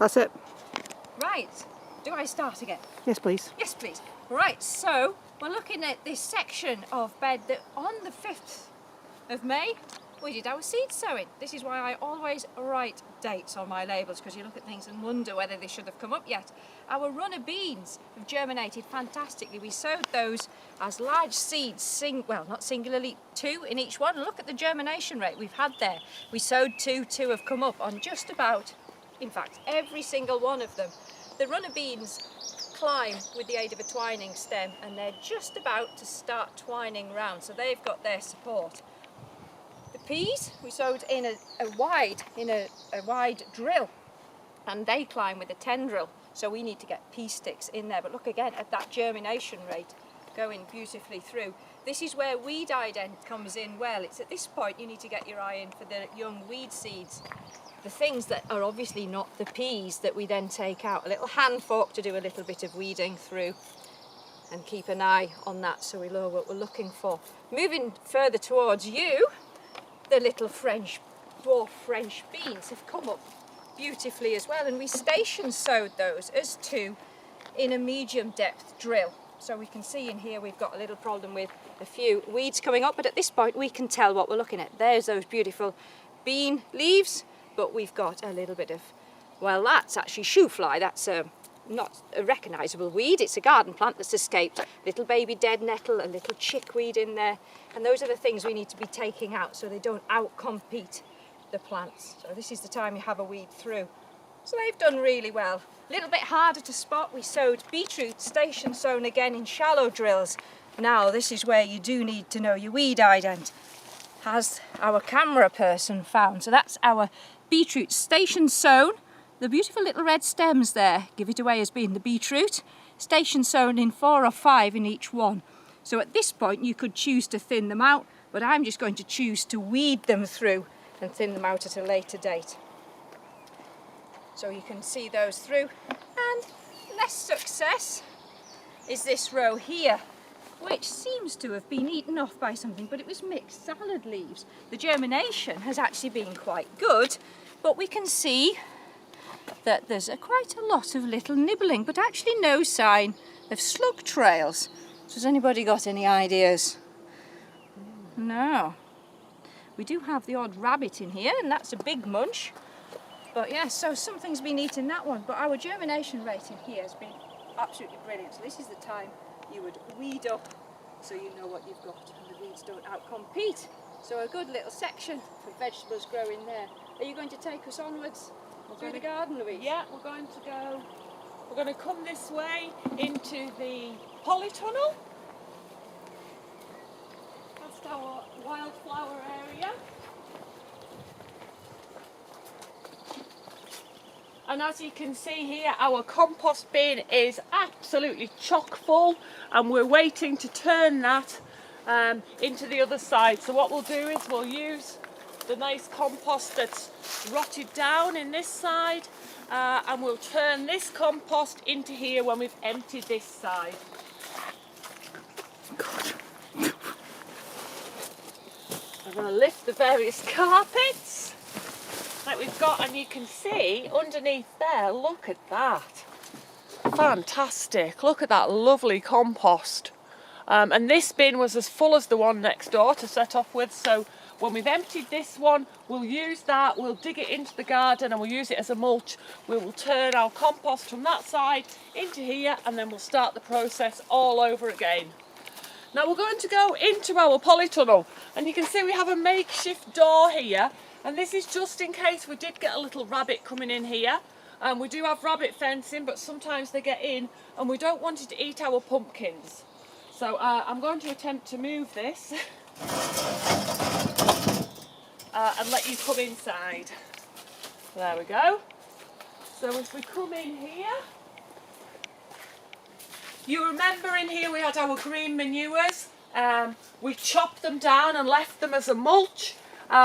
That's it. Right, do I start again? Yes, please. Yes, please. Right, so we're looking at this section of bed that on the 5th of May, we did our seed sowing. This is why I always write dates on my labels, because you look at things and wonder whether they should have come up yet. Our runner beans have germinated fantastically. We sowed those as large seeds, well, not singularly, 2 in each one. Look at the germination rate we've had there. We sowed 2, 2 have come up on just about, in fact, every single one of them. The runner beans climb with the aid of a twining stem, and they're just about to start twining round, so they've got their support. The peas we sowed in a wide drill, and they climb with a tendril, so we need to get pea sticks in there. But look again at that germination rate going beautifully through. This is where weed ident comes in well. It's at this point you need to get your eye in for the young weed seeds. The things that are obviously not the peas that we then take out. A little hand fork to do a little bit of weeding through, and keep an eye on that so we know what we're looking for. Moving further towards you, the little dwarf French beans have come up beautifully as well, and we station sowed those as 2 in a medium depth drill. So we can see in here we've got a little problem with a few weeds coming up, but at this point we can tell what we're looking at. There's those beautiful bean leaves, but we've got a little bit of, well, that's actually shoe fly. That's not a recognisable weed. It's a garden plant that's escaped. Little baby dead nettle, a little chickweed in there, and those are the things we need to be taking out so they don't outcompete the plants. So this is the time you have a weed through. So they've done really well. A little bit harder to spot. We sowed beetroot, station sown again in shallow drills. Now this is where you do need to know your weed ident. Has our camera person found? So that's our beetroot station sown. The beautiful little red stems there give it away as being the beetroot. Station sown in 4 or 5 in each one. So at this point you could choose to thin them out, but I'm just going to choose to weed them through and thin them out at a later date. So you can see those through. And less success is this row here, which seems to have been eaten off by something, but it was mixed salad leaves. The germination has actually been quite good, but we can see that there's quite a lot of little nibbling, but actually no sign of slug trails. So has anybody got any ideas? No. We do have the odd rabbit in here, and that's a big munch. But yeah, so something's been eating that one. But our germination rate in here has been absolutely brilliant. So this is the time you would weed up so you know what you've got and the weeds don't outcompete. So a good little section for vegetables growing there. Are you going to take us onwards through the garden, Louise? Yeah, we're going to come this way into the polytunnel. Past our wildflower area. And as you can see here, our compost bin is absolutely chock full, and we're waiting to turn that into the other side. So what we'll do is we'll use the nice compost that's rotted down in this side, and we'll turn this compost into here when we've emptied this side. I'm going to lift the various carpets that we've got, and you can see underneath there, look at that. Fantastic. Look at that lovely compost. And this bin was as full as the one next door to set off with, so when we've emptied this one, we'll use that, we'll dig it into the garden and we'll use it as a mulch. We will turn our compost from that side into here, and then we'll start the process all over again. Now we're going to go into our polytunnel, and you can see we have a makeshift door here, and this is just in case we did get a little rabbit coming in here. We do have rabbit fencing, but sometimes they get in and we don't want it to eat our pumpkins. So I'm going to attempt to move this and let you come inside. There we go. So if we come in here, you remember in here we had our green manures. We chopped them down and left them as a mulch.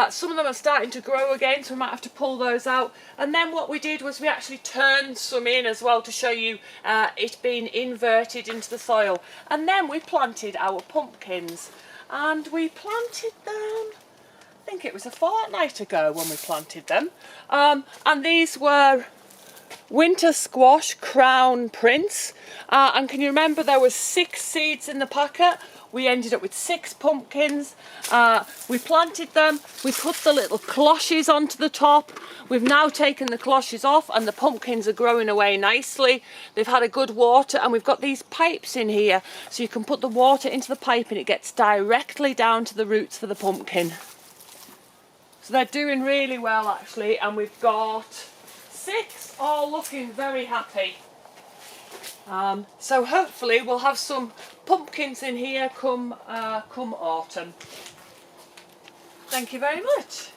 Some of them are starting to grow again, so we might have to pull those out. And then what we did was we actually turned some in as well to show you it being inverted into the soil. And then we planted our pumpkins, and we planted them, I think it was a fortnight ago when we planted them. And these were winter squash crown prince. And can you remember there was 6 seeds in the packet? We ended up with 6 pumpkins. We planted them, we put the little cloches onto the top. We've now taken the cloches off and the pumpkins are growing away nicely. They've had a good water, and we've got these pipes in here so you can put the water into the pipe and it gets directly down to the roots for the pumpkin. So they're doing really well actually, and we've got 6 all looking very happy. So hopefully we'll have some pumpkins in here come autumn. Thank you very much.